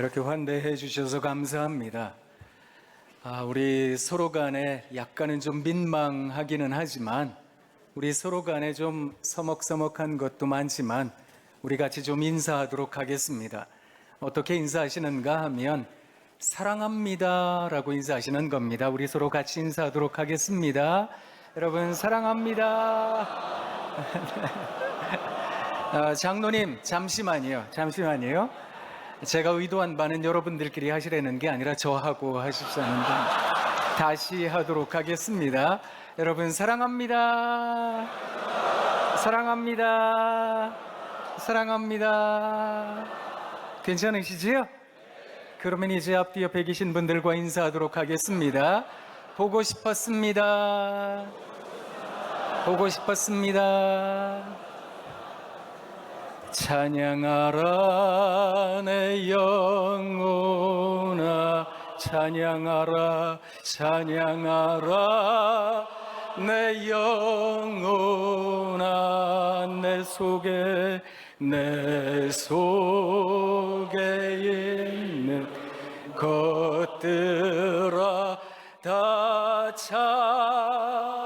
이렇게 환대해 주셔서 감사합니다. 우리 서로 간에 약간은 좀 민망하기는 하지만 우리 서로 간에 좀 서먹서먹한 것도 많지만 우리 같이 좀 인사하도록 하겠습니다. 어떻게 인사하시는가 하면 사랑합니다 라고 인사하시는 겁니다. 우리 서로 같이 인사하도록 하겠습니다. 여러분 사랑합니다. 장로님 잠시만요. 제가 의도한 바는 여러분들끼리 하시라는 게 아니라 저하고 하십사는 겁니다. 다시 하도록 하겠습니다. 여러분 사랑합니다. 괜찮으시지요? 그러면 이제 앞뒤 옆에 계신 분들과 인사하도록 하겠습니다. 보고 싶었습니다. 찬양하라 내 영혼아, 찬양하라 내 영혼아, 내 속에 있는 것들아 다 찬양하라.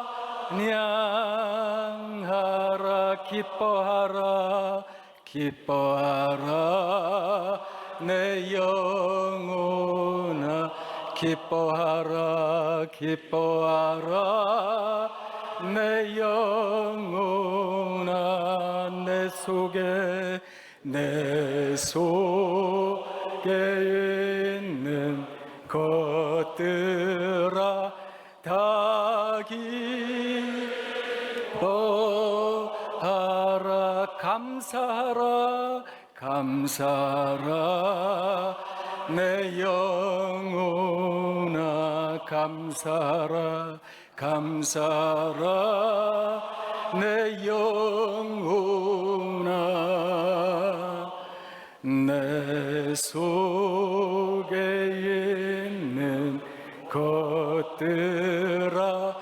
기뻐하라 내 영혼아, 기뻐하라 내 영혼아, 내 속에 있는 것들아 다 기뻐하라. 감사하라 내 영혼아, 감사하라 내 영혼아, 내 속에 있는 것들아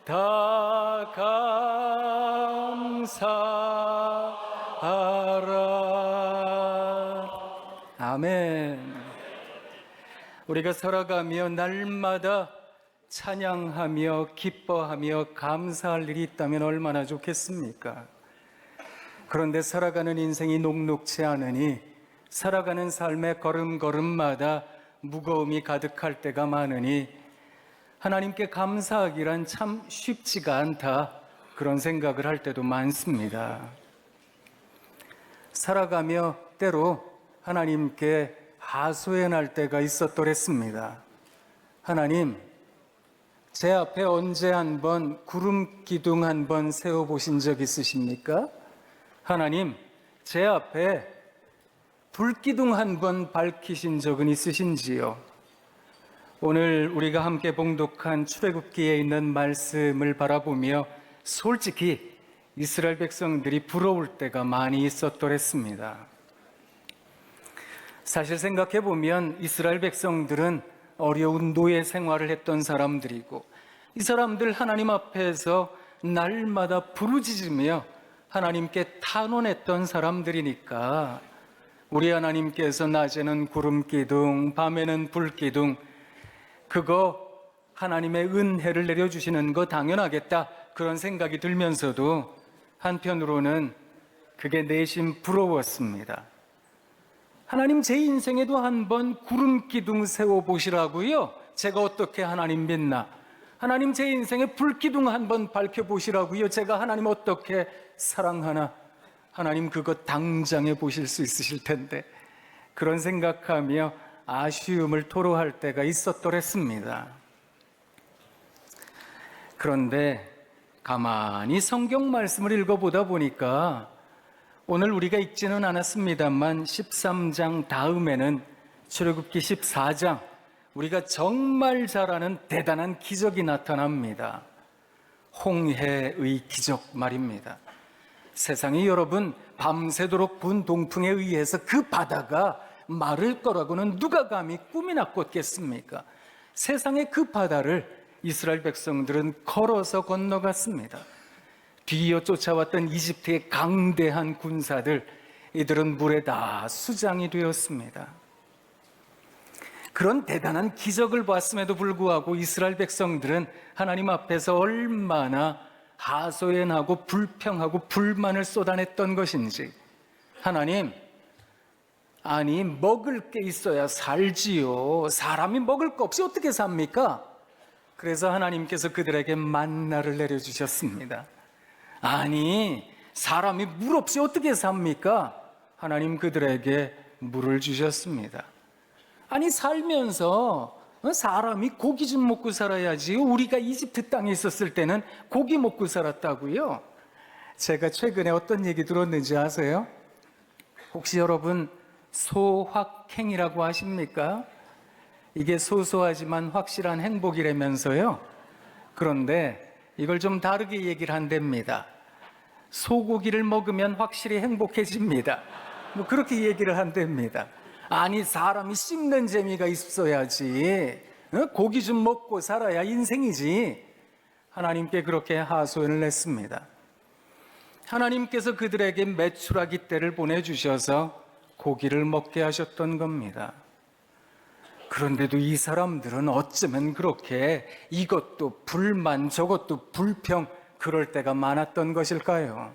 다 감사하라. 아멘. 우리가 살아가며 날마다 찬양하며 기뻐하며 감사할 일이 있다면 얼마나 좋겠습니까? 그런데 살아가는 인생이 녹록치 않으니 살아가는 삶의 걸음걸음마다 무거움이 가득할 때가 많으니 하나님께 감사하기란 참 쉽지가 않다, 그런 생각을 할 때도 많습니다. 살아가며 때로 하나님께 하소연할 때가 있었더랬습니다. 하나님, 제 앞에 언제 한번 구름 기둥 한번 세워보신 적 있으십니까? 하나님, 제 앞에 불기둥 한번 밝히신 적은 있으신지요? 오늘 우리가 함께 봉독한 출애굽기에 있는 말씀을 바라보며 솔직히 이스라엘 백성들이 부러울 때가 많이 있었더랬습니다. 사실 생각해보면 이스라엘 백성들은 어려운 노예 생활을 했던 사람들이고, 이 사람들 하나님 앞에서 날마다 부르짖으며 하나님께 탄원했던 사람들이니까 우리 하나님께서 낮에는 구름기둥, 밤에는 불기둥, 그거 하나님의 은혜를 내려주시는 거 당연하겠다, 그런 생각이 들면서도 한편으로는 그게 내심 부러웠습니다. 하나님, 제 인생에도 한번 구름기둥 세워보시라고요? 제가 어떻게 하나님 믿나? 하나님, 제 인생에 불기둥 한번 밝혀보시라고요? 제가 하나님 어떻게 사랑하나? 하나님, 그거 당장에 보실 수 있으실 텐데, 그런 생각하며 아쉬움을 토로할 때가 있었더랬습니다. 그런데 가만히 성경 말씀을 읽어보다 보니까 오늘 우리가 읽지는 않았습니다만 13장 다음에는 출애굽기 14장, 우리가 정말 잘 아는 대단한 기적이 나타납니다. 홍해의 기적 말입니다. 세상에 여러분, 밤새도록 분 동풍에 의해서 그 바다가 마를 거라고는 누가 감히 꿈이나 꿨겠습니까? 세상의 그 바다를 이스라엘 백성들은 걸어서 건너갔습니다. 뒤이어 쫓아왔던 이집트의 강대한 군사들, 이들은 물에 다 수장이 되었습니다. 그런 대단한 기적을 봤음에도 불구하고 이스라엘 백성들은 하나님 앞에서 얼마나 하소연하고 불평하고 불만을 쏟아냈던 것인지. 하나님, 아니 먹을 게 있어야 살지요. 사람이 먹을 거 없이 어떻게 삽니까? 그래서 하나님께서 그들에게 만나를 내려주셨습니다. 아니 사람이 물 없이 어떻게 삽니까? 하나님 그들에게 물을 주셨습니다. 아니 살면서 사람이 고기 좀 먹고 살아야지. 우리가 이집트 땅에 있었을 때는 고기 먹고 살았다고요. 제가 최근에 어떤 얘기 들었는지 아세요? 혹시 여러분 소확행이라고 아십니까? 이게 소소하지만 확실한 행복이라면서요. 그런데 이걸 좀 다르게 얘기를 한답니다. 소고기를 먹으면 확실히 행복해집니다. 뭐 그렇게 얘기를 한답니다. 아니 사람이 씹는 재미가 있어야지. 고기 좀 먹고 살아야 인생이지. 하나님께 그렇게 하소연을 냈습니다. 하나님께서 그들에게 메추라기 떼를 보내주셔서 고기를 먹게 하셨던 겁니다. 그런데도 이 사람들은 어쩌면 그렇게 이것도 불만 저것도 불평 그럴 때가 많았던 것일까요?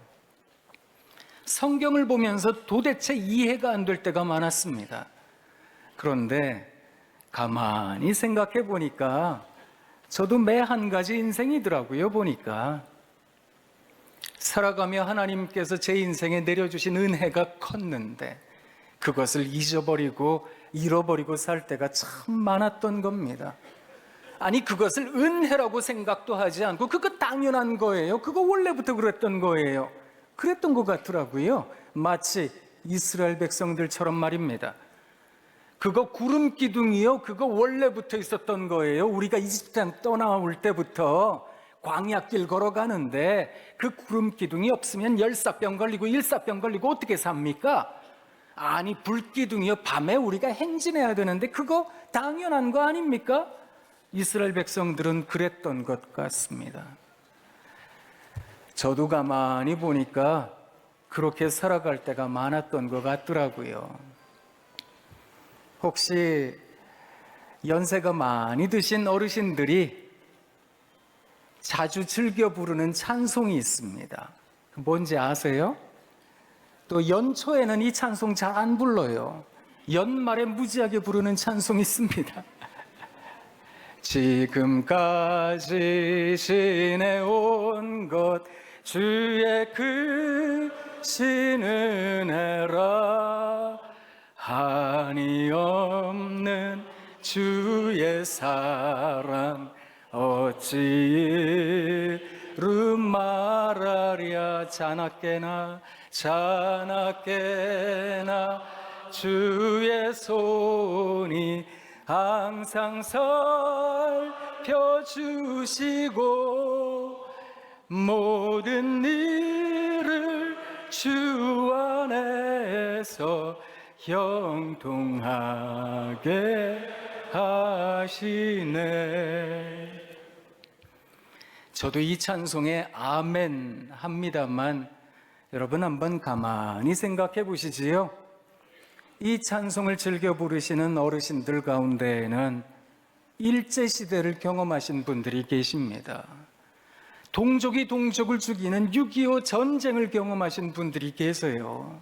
성경을 보면서 도대체 이해가 안 될 때가 많았습니다. 그런데 가만히 생각해 보니까 저도 매 한 가지 인생이더라고요. 보니까 살아가며 하나님께서 제 인생에 내려주신 은혜가 컸는데 그것을 잃어버리고 살 때가 참 많았던 겁니다. 아니 그것을 은혜라고 생각도 하지 않고 그거 당연한 거예요. 그거 원래부터 그랬던 거예요. 그랬던 것 같더라고요. 마치 이스라엘 백성들처럼 말입니다. 그거 구름 기둥이요. 그거 원래부터 있었던 거예요. 우리가 이집트 땅 떠나올 때부터 광야길 걸어가는데 그 구름 기둥이 없으면 열사병 걸리고 일사병 걸리고 어떻게 삽니까? 아니 불기둥이요. 밤에 우리가 행진해야 되는데 그거 당연한 거 아닙니까? 이스라엘 백성들은 그랬던 것 같습니다. 저도 가만히 보니까 그렇게 살아갈 때가 많았던 것 같더라고요. 혹시 연세가 많이 드신 어르신들이 자주 즐겨 부르는 찬송이 있습니다. 뭔지 아세요? 또 연초에는 이 찬송 잘 안 불러요. 연말에 무지하게 부르는 찬송이 있습니다. 지금까지 지내온 것 주의 크신 은혜라 한이 없는 주의 사랑 어찌 이루 말하랴. 자나깨나 주의 손이 항상 살펴주시고 모든 일을 주 안에서 형통하게 하시네. 저도 이 찬송에 아멘 합니다만 여러분 한번 가만히 생각해 보시지요. 이 찬송을 즐겨 부르시는 어르신들 가운데에는 일제시대를 경험하신 분들이 계십니다. 동족이 동족을 죽이는 6.25 전쟁을 경험하신 분들이 계세요.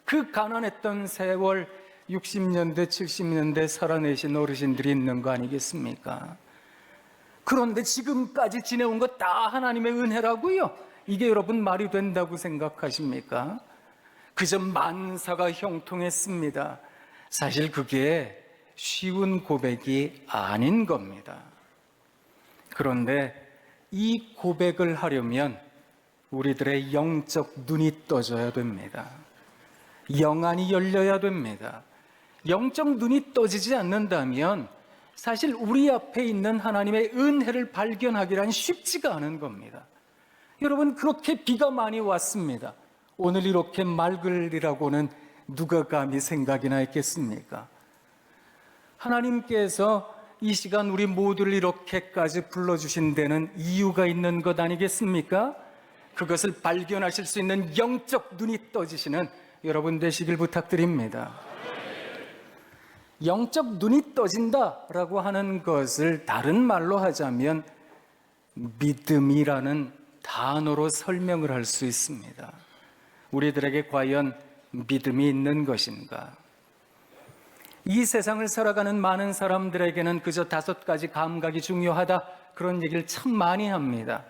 그 가난했던 세월 60년대, 70년대 살아내신 어르신들이 있는 거 아니겠습니까? 그런데 지금까지 지내온 거 다 하나님의 은혜라고요? 이게 여러분 말이 된다고 생각하십니까? 그저 만사가 형통했습니다. 사실 그게 쉬운 고백이 아닌 겁니다. 그런데 이 고백을 하려면 우리들의 영적 눈이 떠져야 됩니다. 영안이 열려야 됩니다. 영적 눈이 떠지지 않는다면 사실 우리 앞에 있는 하나님의 은혜를 발견하기란 쉽지가 않은 겁니다. 여러분 그렇게 비가 많이 왔습니다. 오늘 이렇게 맑으리라고는 누가 감히 생각이나 했겠습니까? 하나님께서 이 시간 우리 모두를 이렇게까지 불러주신 데는 이유가 있는 것 아니겠습니까? 그것을 발견하실 수 있는 영적 눈이 떠지시는 여러분 되시길 부탁드립니다. 영적 눈이 떠진다라고 하는 것을 다른 말로 하자면 믿음이라는 단어로 설명을 할 수 있습니다. 우리들에게 과연 믿음이 있는 것인가? 이 세상을 살아가는 많은 사람들에게는 그저 5가지 감각이 중요하다, 그런 얘기를 참 많이 합니다.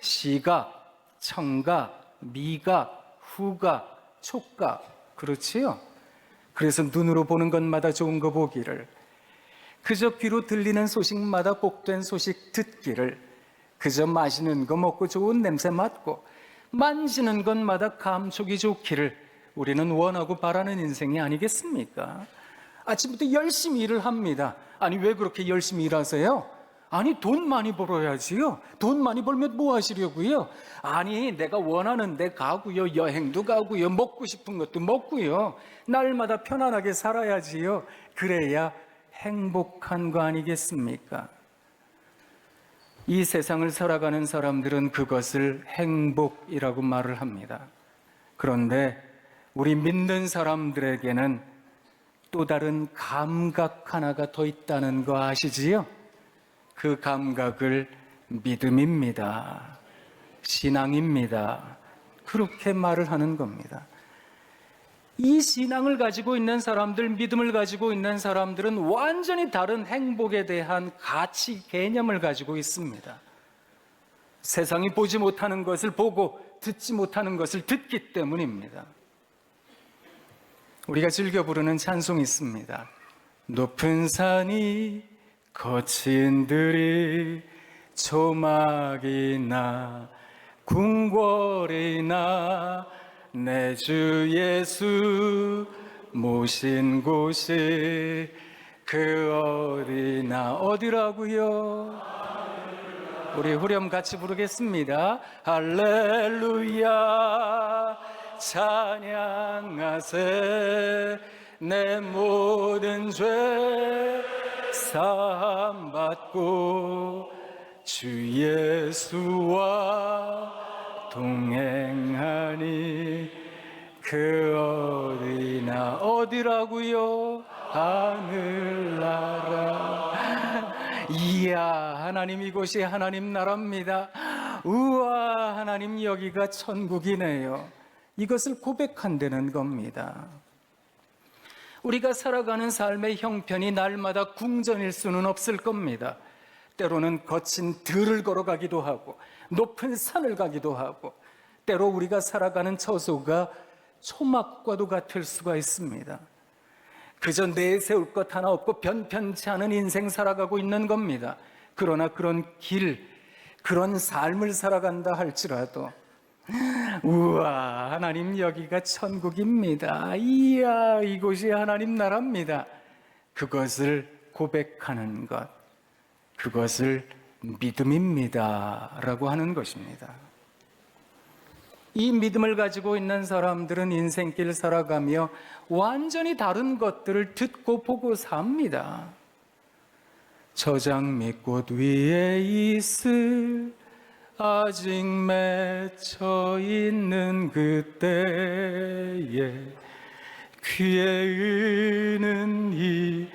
시각, 청각, 미각, 후각, 촉각, 그렇지요? 그래서 눈으로 보는 것마다 좋은 거 보기를, 그저 귀로 들리는 소식마다 복된 소식 듣기를, 그저 마시는 거 먹고 좋은 냄새 맡고 만지는 것마다 감촉이 좋기를 우리는 원하고 바라는 인생이 아니겠습니까? 아침부터 열심히 일을 합니다. 아니, 왜 그렇게 열심히 일하세요? 아니, 돈 많이 벌어야지요. 돈 많이 벌면 뭐 하시려고요? 아니, 내가 원하는 데 가고요, 여행도 가고요, 먹고 싶은 것도 먹고요, 날마다 편안하게 살아야지요. 그래야 행복한 거 아니겠습니까? 이 세상을 살아가는 사람들은 그것을 행복이라고 말을 합니다. 그런데 우리 믿는 사람들에게는 또 다른 감각 하나가 더 있다는 거 아시지요? 그 감각을 믿음입니다. 신앙입니다. 그렇게 말을 하는 겁니다. 이 신앙을 가지고 있는 사람들, 믿음을 가지고 있는 사람들은 완전히 다른 행복에 대한 가치, 개념을 가지고 있습니다. 세상이 보지 못하는 것을 보고 듣지 못하는 것을 듣기 때문입니다. 우리가 즐겨 부르는 찬송이 있습니다. 높은 산이 거친 들이 조막이나 궁궐이나 내 주 예수 모신 곳이 그 어디나, 어디라고요? 우리 후렴 같이 부르겠습니다. 할렐루야 찬양하세 내 모든 죄 사함 받고 주 예수와 동행하니 그 어디나, 어디라고요? 하늘나라. 이야, 하나님 이곳이 하나님 나라입니다. 우와, 하나님 여기가 천국이네요. 이것을 고백한다는 겁니다. 우리가 살아가는 삶의 형편이 날마다 궁전일 수는 없을 겁니다. 때로는 거친 들을 걸어가기도 하고 높은 산을 가기도 하고, 때로 우리가 살아가는 처소가 초막과도 같을 수가 있습니다. 그저 내세울 것 하나 없고 변편치 않은 인생 살아가고 있는 겁니다. 그러나 그런 길, 그런 삶을 살아간다 할지라도 우와, 하나님 여기가 천국입니다. 이야, 이곳이 하나님 나라입니다. 그것을 고백하는 것, 그것을 믿음입니다 라고 하는 것입니다. 이 믿음을 가지고 있는 사람들은 인생길 살아가며 완전히 다른 것들을 듣고 보고 삽니다. 저장미꽃 위에 있을 아직 맺혀 있는 그때에 귀에 의는 이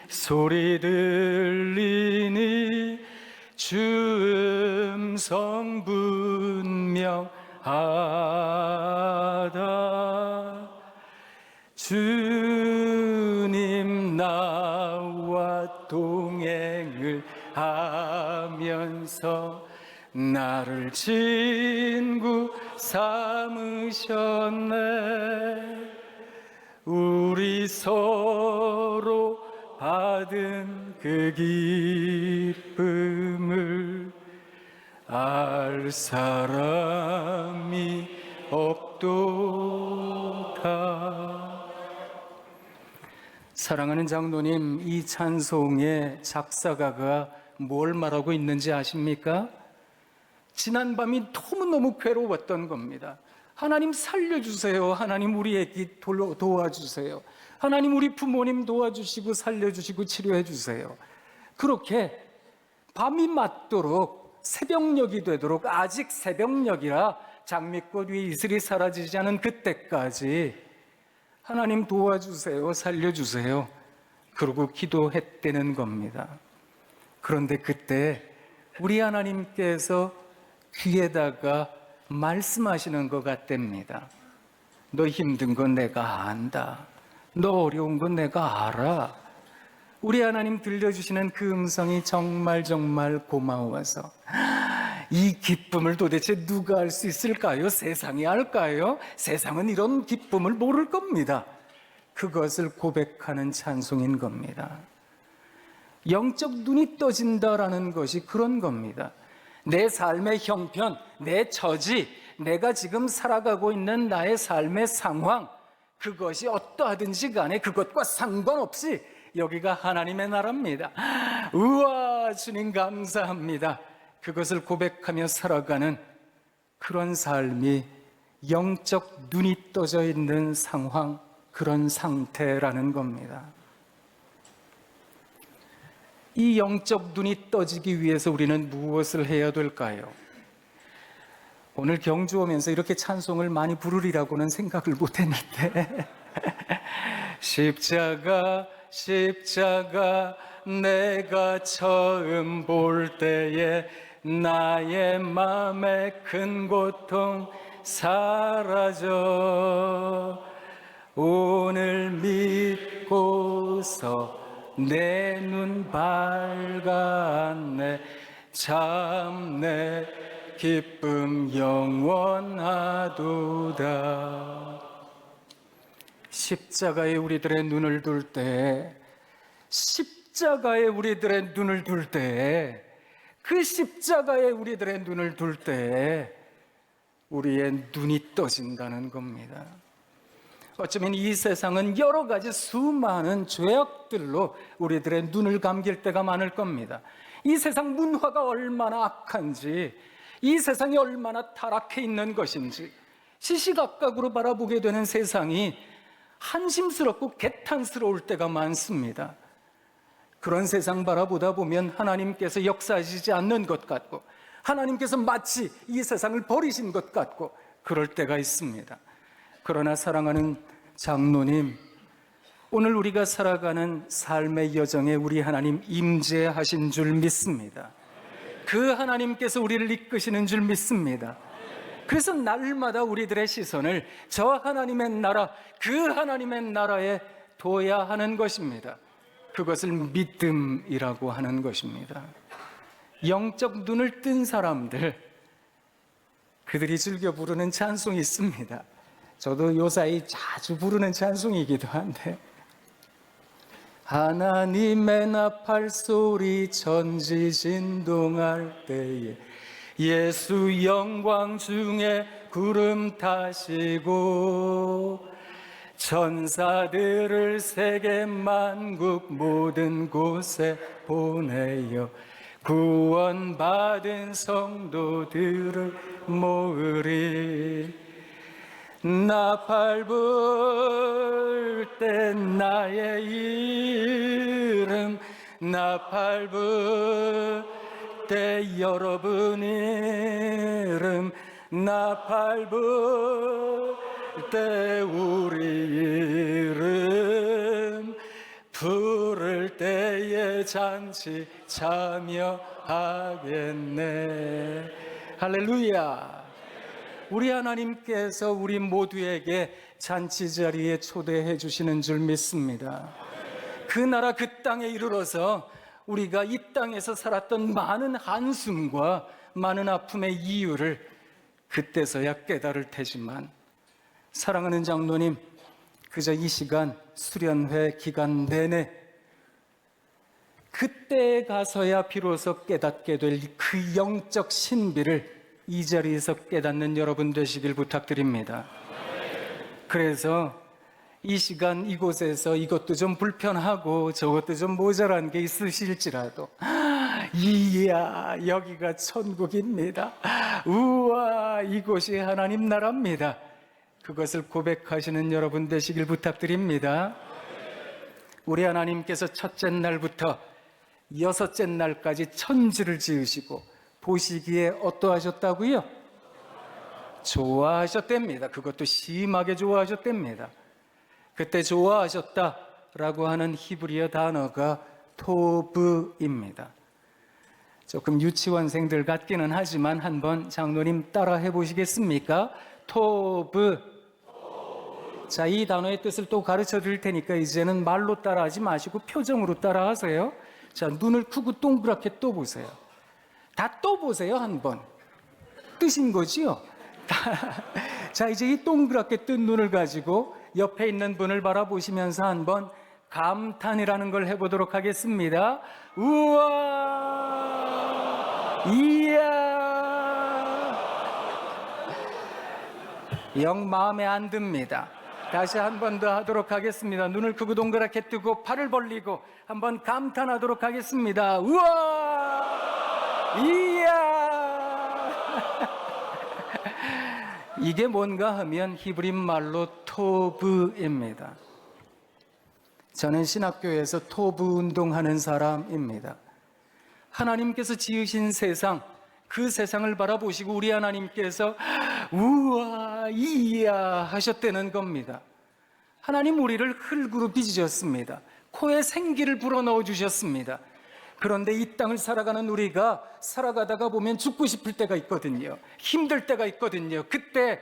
소리 들리니 주 음성 분명하다. 주님 나와 동행을 하면서 나를 친구 삼으셨네. 우리 서로 받은 그 기쁨을 알 사람이 없도다. 사랑하는 장로님, 이 찬송의 작사가가 뭘 말하고 있는지 아십니까? 지난밤이 너무너무 괴로웠던 겁니다. 하나님 살려주세요. 하나님 우리 애기 도와주세요. 하나님 우리 부모님 도와주시고 살려주시고 치료해 주세요. 그렇게 밤이 맞도록 새벽녘이 되도록, 아직 새벽녘이라 장미꽃 위 이슬이 사라지지 않은 그때까지 하나님 도와주세요. 살려주세요. 그러고 기도했다는 겁니다. 그런데 그때 우리 하나님께서 귀에다가 말씀하시는 것 같답니다. 너 힘든 건 내가 안다. 너 어려운 건 내가 알아. 우리 하나님 들려주시는 그 음성이 정말 고마워서 이 기쁨을 도대체 누가 알 수 있을까요? 세상이 알까요? 세상은 이런 기쁨을 모를 겁니다. 그것을 고백하는 찬송인 겁니다. 영적 눈이 떠진다라는 것이 그런 겁니다. 내 삶의 형편, 내 처지, 내가 지금 살아가고 있는 나의 삶의 상황, 그것이 어떠하든지 간에 그것과 상관없이 여기가 하나님의 나라입니다. 우와, 주님 감사합니다. 그것을 고백하며 살아가는 그런 삶이 영적 눈이 떠져 있는 상황, 그런 상태라는 겁니다. 이 영적 눈이 떠지기 위해서 우리는 무엇을 해야 될까요? 오늘 경주 오면서 이렇게 찬송을 많이 부르리라고는 생각을 못했는데 십자가 내가 처음 볼 때에 나의 마음의 큰 고통 사라져 오늘 믿고서 내 눈 밝았네 참 내 기쁨 영원하도다. 십자가에 우리들의 눈을 둘 때, 십자가에 우리들의 눈을 둘 때, 그 십자가에 우리들의 눈을 둘 때 우리의 눈이 떠진다는 겁니다. 어쩌면 이 세상은 여러 가지 수많은 죄악들로 우리들의 눈을 감길 때가 많을 겁니다. 이 세상 문화가 얼마나 악한지, 이 세상이 얼마나 타락해 있는 것인지 시시각각으로 바라보게 되는 세상이 한심스럽고 개탄스러울 때가 많습니다. 그런 세상 바라보다 보면 하나님께서 역사하시지 않는 것 같고 하나님께서 마치 이 세상을 버리신 것 같고 그럴 때가 있습니다. 그러나 사랑하는 장로님, 오늘 우리가 살아가는 삶의 여정에 우리 하나님 임재하신 줄 믿습니다. 그 하나님께서 우리를 이끄시는 줄 믿습니다. 그래서 날마다 우리들의 시선을 저 하나님의 나라, 그 하나님의 나라에 둬야 하는 것입니다. 그것을 믿음이라고 하는 것입니다. 영적 눈을 뜬 사람들, 그들이 즐겨 부르는 찬송이 있습니다. 저도 요사이 자주 부르는 찬송이기도 한데 하나님의 나팔 소리 천지진동할 때에 예수 영광 중에 구름 타시고 천사들을 세계 만국 모든 곳에 보내어 구원받은 성도들을 모으리. 나팔 불 때 나의 이름 나팔 불 때 여러분 이름 나팔 불 때 우리 이름 부를 때에 잔치 참여하겠네. 할렐루야. 우리 하나님께서 우리 모두에게 잔치 자리에 초대해 주시는 줄 믿습니다. 그 나라 그 땅에 이르러서 우리가 이 땅에서 살았던 많은 한숨과 많은 아픔의 이유를 그때서야 깨달을 테지만 사랑하는 장로님, 그저 이 시간 수련회 기간 내내 그때에 가서야 비로소 깨닫게 될 그 영적 신비를 이 자리에서 깨닫는 여러분 되시길 부탁드립니다. 그래서 이 시간 이곳에서 이것도 좀 불편하고 저것도 좀 모자란 게 있으실지라도 이야 여기가 천국입니다. 우와 이곳이 하나님 나라입니다. 그것을 고백하시는 여러분 되시길 부탁드립니다. 우리 하나님께서 첫째 날부터 여섯째 날까지 천지를 지으시고 보시기에 어떠하셨다고요? 좋아하셨답니다. 그것도 심하게 좋아하셨답니다. 그때 좋아하셨다, 토바라고 하는 히브리어 단어가 토브입니다. 조금 유치원생들 같기는 하지만 한번 장로님 따라 해보시겠습니까? 토브. 자, 이 단어의 뜻을 또 가르쳐 드릴 테니까 이제는 말로 따라하지 마시고 표정으로 따라하세요. 자, 눈을 크고 동그랗게 떠보세요. 다 떠보세요, 한번. 뜨신 거지요? 자, 이제 이 동그랗게 뜬 눈을 가지고 옆에 있는 분을 바라보시면서 한번 감탄이라는 걸 해보도록 하겠습니다. 우와, 이야. 영 마음에 안 듭니다. 다시 한 번 더 하도록 하겠습니다. 눈을 크고 동그랗게 뜨고 팔을 벌리고 한번 감탄하도록 하겠습니다. 우와, 이야. 이게 뭔가 하면 히브리 말로 토브입니다. 저는 신학교에서 토브 운동하는 사람입니다. 하나님께서 지으신 세상, 그 세상을 바라보시고 우리 하나님께서 우와 이야 하셨다는 겁니다. 하나님 우리를 흙으로 빚으셨습니다. 코에 생기를 불어넣어 주셨습니다. 그런데 이 땅을 살아가는 우리가 살아가다가 보면 죽고 싶을 때가 있거든요. 힘들 때가 있거든요. 그때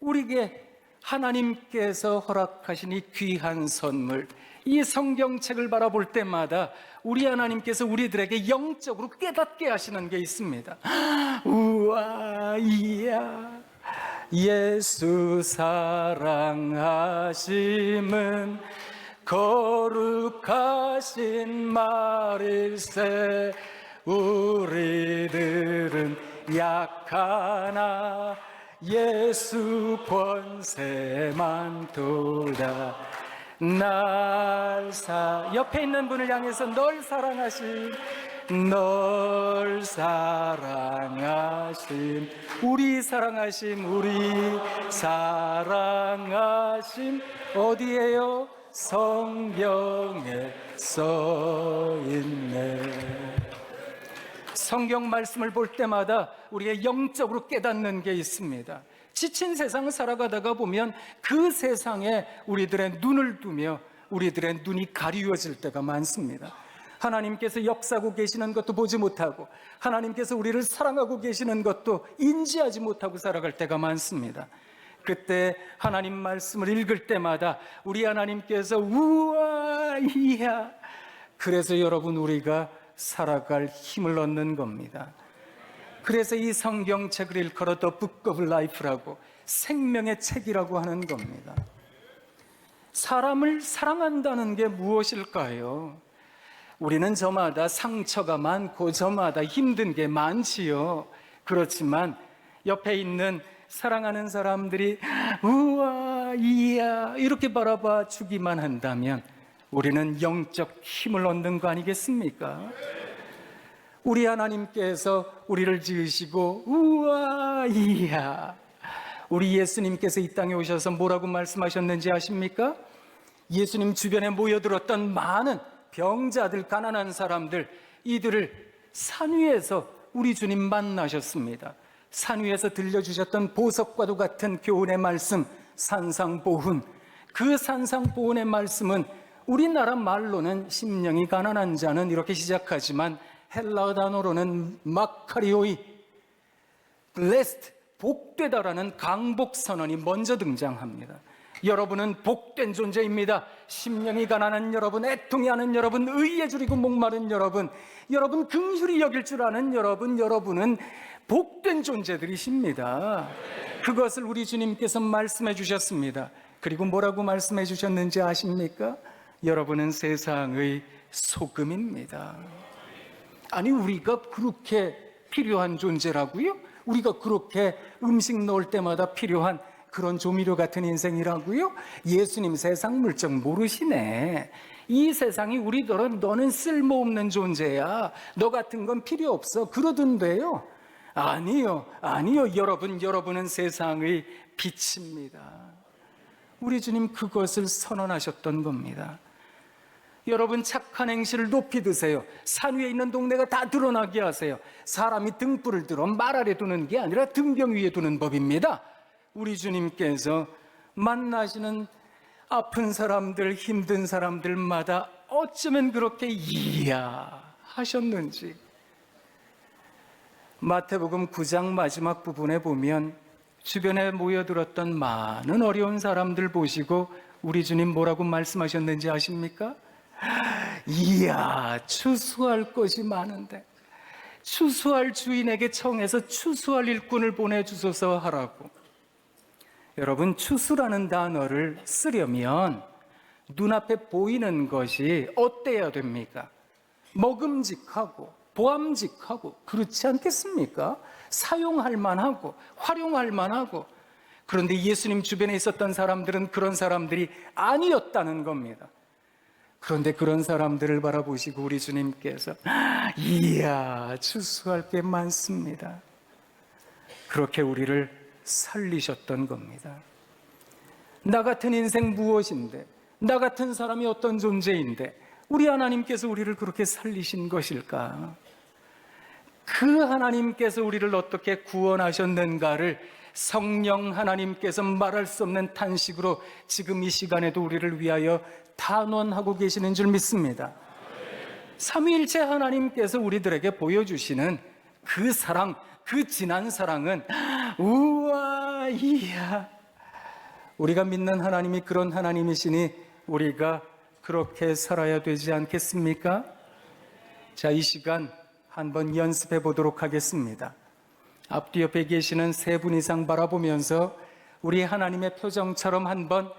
우리에게 하나님께서 허락하신 이 귀한 선물, 이 성경책을 바라볼 때마다 우리 하나님께서 우리들에게 영적으로 깨닫게 하시는 게 있습니다. 우와 이야, 예수 사랑하심은 거룩하신 말일세. 우리들은 약하나 예수 권세만 도다. 옆에 있는 분을 향해서 널 사랑하신, 널 사랑하신, 우리 사랑하심, 우리 사랑하심 어디에요? 성경에 써있네. 성경 말씀을 볼 때마다 우리가 영적으로 깨닫는 게 있습니다. 지친 세상을 살아가다가 보면 그 세상에 우리들의 눈을 두며 우리들의 눈이 가리워질 때가 많습니다. 하나님께서 역사하고 계시는 것도 보지 못하고 하나님께서 우리를 사랑하고 계시는 것도 인지하지 못하고 살아갈 때가 많습니다. 그때 하나님 말씀을 읽을 때마다 우리 하나님께서 우와 이야, 그래서 여러분 우리가 살아갈 힘을 얻는 겁니다. 그래서 이 성경책을 일컬어 The Book of Life라고, 생명의 책이라고 하는 겁니다. 사람을 사랑한다는 게 무엇일까요? 우리는 저마다 상처가 많고 저마다 힘든 게 많지요. 그렇지만 옆에 있는 사랑하는 사람들이 우와 이야 이렇게 바라봐 주기만 한다면 우리는 영적 힘을 얻는 거 아니겠습니까? 우리 하나님께서 우리를 지으시고 우와 이야, 우리 예수님께서 이 땅에 오셔서 뭐라고 말씀하셨는지 아십니까? 예수님 주변에 모여들었던 많은 병자들, 가난한 사람들, 이들을 산 위에서 우리 주님 만나셨습니다. 산 위에서 들려주셨던 보석과도 같은 교훈의 말씀, 산상보훈. 그 산상보훈의 말씀은 우리나라 말로는 심령이 가난한 자는 이렇게 시작하지만 헬라어 단어로는 마카리오이, blessed, 복되다라는 강복 선언이 먼저 등장합니다. 여러분은 복된 존재입니다. 심령이 가난한 여러분, 애통해하는 여러분, 의에 줄이고 목마른 여러분, 여러분 긍휼히 여길 줄 아는 여러분, 여러분은 복된 존재들이십니다. 그것을 우리 주님께서 말씀해 주셨습니다. 그리고 뭐라고 말씀해 주셨는지 아십니까? 여러분은 세상의 소금입니다. 아니, 우리가 그렇게 필요한 존재라고요? 우리가 그렇게 음식 넣을 때마다 필요한 그런 조미료 같은 인생이라고요? 예수님 세상 물정 모르시네. 이 세상이 우리더러 너는 쓸모없는 존재야, 너 같은 건 필요 없어, 그러던데요. 아니요, 여러분은 세상의 빛입니다. 우리 주님 그것을 선언하셨던 겁니다. 여러분 착한 행실을 높이 드세요. 산 위에 있는 동네가 다 드러나게 하세요. 사람이 등불을 들어 말 아래 두는 게 아니라 등병 위에 두는 법입니다. 우리 주님께서 만나시는 아픈 사람들, 힘든 사람들마다 어쩌면 그렇게 이야 하셨는지. 마태복음 9장 마지막 부분에 보면 주변에 모여들었던 많은 어려운 사람들 보시고 우리 주님 뭐라고 말씀하셨는지 아십니까? 이야, 추수할 것이 많은데 추수할 주인에게 청해서 추수할 일꾼을 보내주소서 하라고. 여러분, 추수라는 단어를 쓰려면 눈앞에 보이는 것이 어때야 됩니까? 먹음직하고 보암직하고 그렇지 않겠습니까? 사용할 만하고 활용할 만하고. 그런데 예수님 주변에 있었던 사람들은 그런 사람들이 아니었다는 겁니다. 그런데 그런 사람들을 바라보시고 우리 주님께서 이야, 추수할 게 많습니다. 그렇게 우리를 살리셨던 겁니다. 나 같은 인생 무엇인데, 나 같은 사람이 어떤 존재인데 우리 하나님께서 우리를 그렇게 살리신 것일까? 그 하나님께서 우리를 어떻게 구원하셨는가를 성령 하나님께서 말할 수 없는 탄식으로 지금 이 시간에도 우리를 위하여 탄원하고 계시는 줄 믿습니다. 삼위일체 하나님께서 우리들에게 보여주시는 그 사랑, 그 진한 사랑은 우와, 이야, 우리가 믿는 하나님이 그런 하나님이시니 우리가 그렇게 살아야 되지 않겠습니까? 자, 이 시간 한번 연습해 보도록 하겠습니다. 앞뒤 옆에 계시는 세 분 이상 바라보면서 우리 하나님의 표정처럼 한번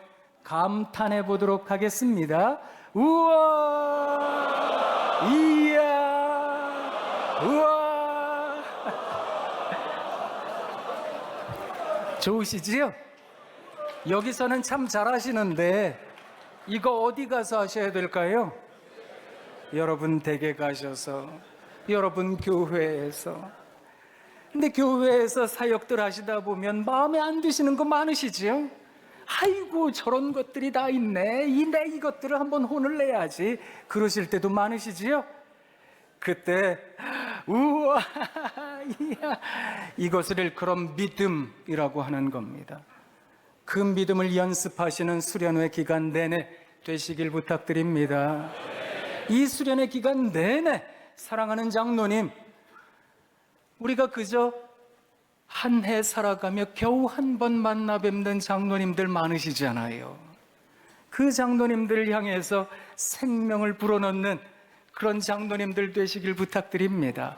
감탄해 보도록 하겠습니다. 우와, 이야, 우와. 좋으시지요? 여기서는 참 잘하시는데 이거 어디 가서 하셔야 될까요? 여러분 댁에 가셔서, 여러분 교회에서. 근데 교회에서 사역들 하시다 보면 마음에 안 드시는 거 많으시지요? 아이고, 저런 것들이 다 있네. 이것들을 한번 혼을 내야지. 그러실 때도 많으시지요? 그때 우와, 이야, 이것을 일컬은 믿음이라고 하는 겁니다. 그 믿음을 연습하시는 수련회 기간 내내 되시길 부탁드립니다. 이 수련회 기간 내내 사랑하는 장로님, 우리가 그저 한 해 살아가며 겨우 한 번 만나 뵙는 장로님들 많으시잖아요. 그 장로님들을 향해서 생명을 불어넣는 그런 장로님들 되시길 부탁드립니다.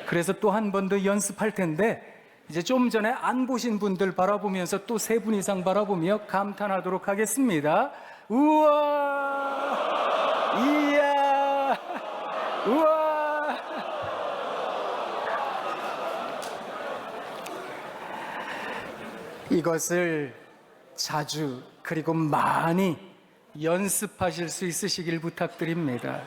그래서 또 한 번 더 연습할 텐데 이제 좀 전에 안 보신 분들 바라보면서 또 세 분 이상 바라보며 감탄하도록 하겠습니다. 우와, 이야, 우와. 이것을 자주 그리고 많이 연습하실 수 있으시길 부탁드립니다.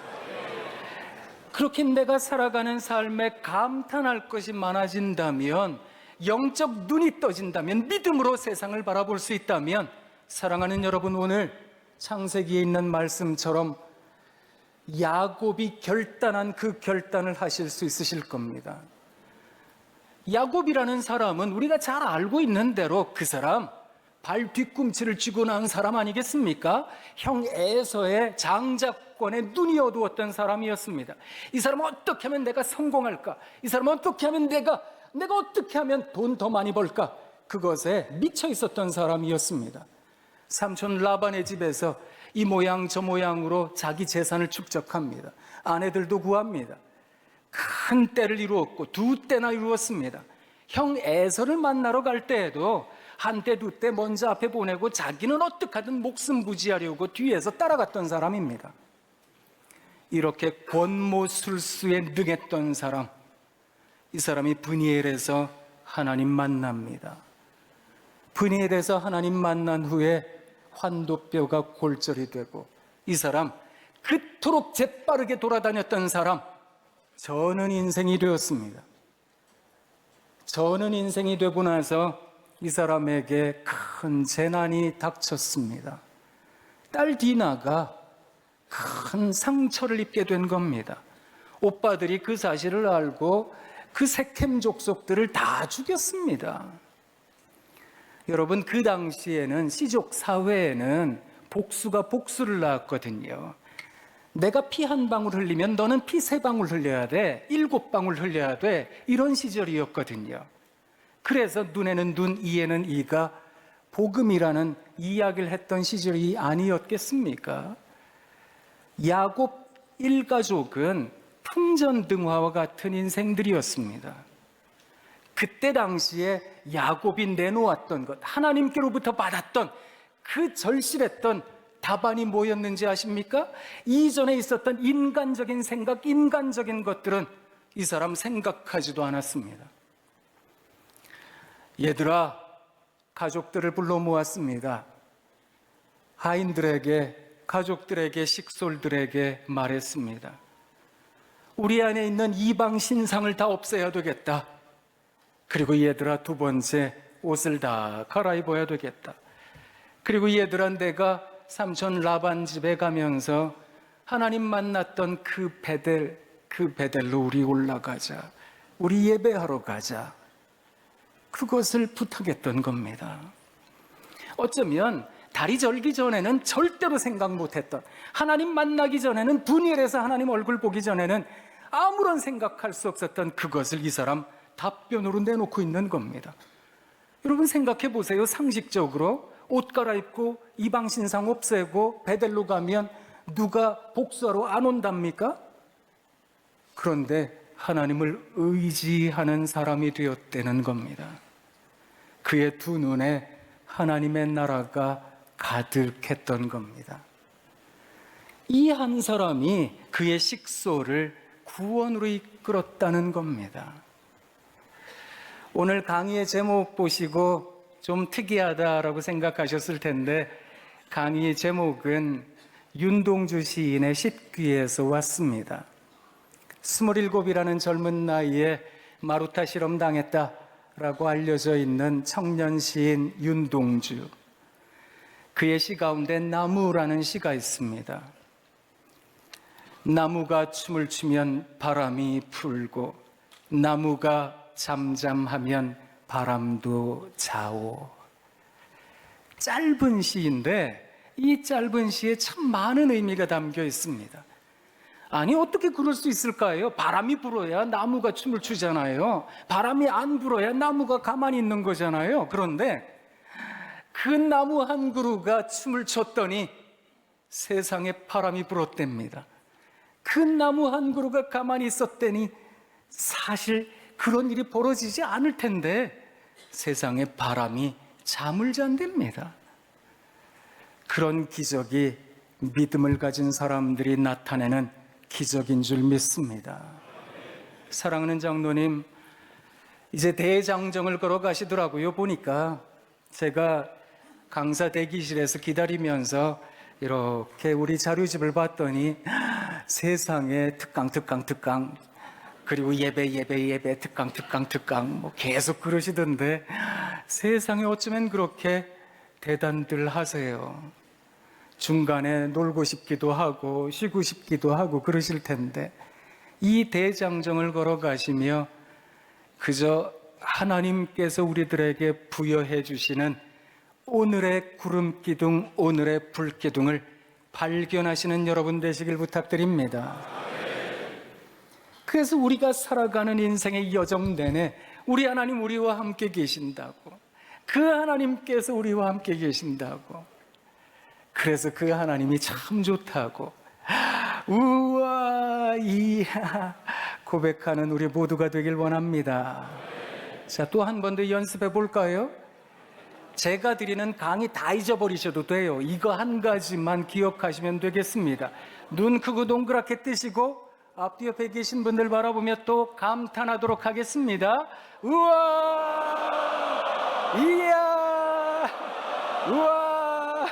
그렇게 내가 살아가는 삶에 감탄할 것이 많아진다면, 영적 눈이 떠진다면, 믿음으로 세상을 바라볼 수 있다면, 사랑하는 여러분, 오늘 창세기에 있는 말씀처럼 야곱이 결단한 그 결단을 하실 수 있으실 겁니다. 야곱이라는 사람은 우리가 잘 알고 있는 대로 그 사람 발 뒤꿈치를 쥐고 낳은 사람 아니겠습니까? 형 에서의 장자권에 눈이 어두웠던 사람이었습니다. 이 사람은 어떻게 하면 내가 성공할까? 이 사람은 어떻게 하면 내가 어떻게 하면 돈 더 많이 벌까? 그것에 미쳐 있었던 사람이었습니다. 삼촌 라반의 집에서 이 모양 저 모양으로 자기 재산을 축적합니다. 아내들도 구합니다. 큰 때를 이루었고 두 때나 이루었습니다. 형 에서를 만나러 갈 때에도 한 때 두 때 먼저 앞에 보내고 자기는 어떻게든 목숨 부지하려고 뒤에서 따라갔던 사람입니다. 이렇게 권모술수에 능했던 사람, 이 사람이 브니엘에서 하나님 만납니다. 브니엘에서 하나님 만난 후에 환도뼈가 골절이 되고, 이 사람 그토록 재빠르게 돌아다녔던 사람, 저는 인생이 되었습니다. 저는 인생이 되고 나서 이 사람에게 큰 재난이 닥쳤습니다. 딸 디나가 큰 상처를 입게 된 겁니다. 오빠들이 그 사실을 알고 그 세켐 족속들을 다 죽였습니다. 여러분, 그 당시에는 시족 사회에는 복수가 복수를 낳았거든요. 내가 피 한 방울 흘리면 너는 피 3방울 흘려야 돼. 7방울 흘려야 돼. 이런 시절이었거든요. 그래서 눈에는 눈, 이에는 이가 복음이라는 이야기를 했던 시절이 아니었겠습니까? 야곱 일가족은 풍전등화와 같은 인생들이었습니다. 그때 당시에 야곱이 내놓았던 것, 하나님께로부터 받았던 그 절실했던 답안이 뭐였는지 아십니까? 이전에 있었던 인간적인 생각, 인간적인 것들은 이 사람 생각하지도 않았습니다. 얘들아, 가족들을 불러 모았습니다. 하인들에게, 가족들에게, 식솔들에게 말했습니다. 우리 안에 있는 이방 신상을 다 없애야 되겠다. 그리고 얘들아, 2번째, 옷을 다 갈아입어야 되겠다. 그리고 얘들아, 내가 삼촌 라반 집에 가면서 하나님 만났던 그 베델로 우리 올라가자. 우리 예배하러 가자. 그것을 부탁했던 겁니다. 어쩌면 달이 절기 전에는 절대로 생각 못했던, 하나님 만나기 전에는, 분열해서 하나님 얼굴 보기 전에는 아무런 생각할 수 없었던 그것을 이 사람 답변으로 내놓고 있는 겁니다. 여러분 생각해 보세요. 상식적으로 옷 갈아입고 이방 신상 없애고 베델로 가면 누가 복수하러 안 온답니까? 그런데 하나님을 의지하는 사람이 되었다는 겁니다. 그의 2 눈에 하나님의 나라가 가득했던 겁니다. 이 한 사람이 그의 식소를 구원으로 이끌었다는 겁니다. 오늘 강의의 제목 보시고 좀 특이하다라고 생각하셨을 텐데, 강의 제목은 윤동주 시인의 십귀에서 왔습니다. 27이라는 젊은 나이에 마루타 실험 당했다라고 알려져 있는 청년 시인 윤동주. 그의 시 가운데 나무라는 시가 있습니다. 나무가 춤을 추면 바람이 불고, 나무가 잠잠하면 바람도 자오. 짧은 시인데 이 짧은 시에 참 많은 의미가 담겨 있습니다. 아니, 어떻게 그럴 수 있을까요? 바람이 불어야 나무가 춤을 추잖아요. 바람이 안 불어야 나무가 가만히 있는 거잖아요. 그런데 그 나무 한 그루가 춤을 췄더니 세상에 바람이 불었답니다. 그 나무 한 그루가 가만히 있었더니 사실 그런 일이 벌어지지 않을 텐데 세상에 바람이 잠을 잔답니다. 그런 기적이 믿음을 가진 사람들이 나타내는 기적인 줄 믿습니다. 사랑하는 장로님, 이제 대장정을 걸어가시더라고요. 보니까 제가 강사 대기실에서 기다리면서 이렇게 우리 자료집을 봤더니 세상에 특강 그리고 예배 특강 뭐 계속 그러시던데, 세상에 어쩌면 그렇게 대단들 하세요. 중간에 놀고 싶기도 하고 쉬고 싶기도 하고 그러실 텐데, 이 대장정을 걸어가시며 그저 하나님께서 우리들에게 부여해 주시는 오늘의 구름기둥, 오늘의 불기둥을 발견하시는 여러분 되시길 부탁드립니다. 그래서 우리가 살아가는 인생의 여정 내내 우리 하나님 우리와 함께 계신다고, 그 하나님께서 우리와 함께 계신다고, 그래서 그 하나님이 참 좋다고, 우와 이야 고백하는 우리 모두가 되길 원합니다. 자, 또 한 번 더 연습해 볼까요? 제가 드리는 강의 다 잊어버리셔도 돼요. 이거 한 가지만 기억하시면 되겠습니다. 눈 크고 동그랗게 뜨시고 앞뒤 옆에 계신 분들 바라보며 또 감탄하도록 하겠습니다. 우와! 이야! 우와!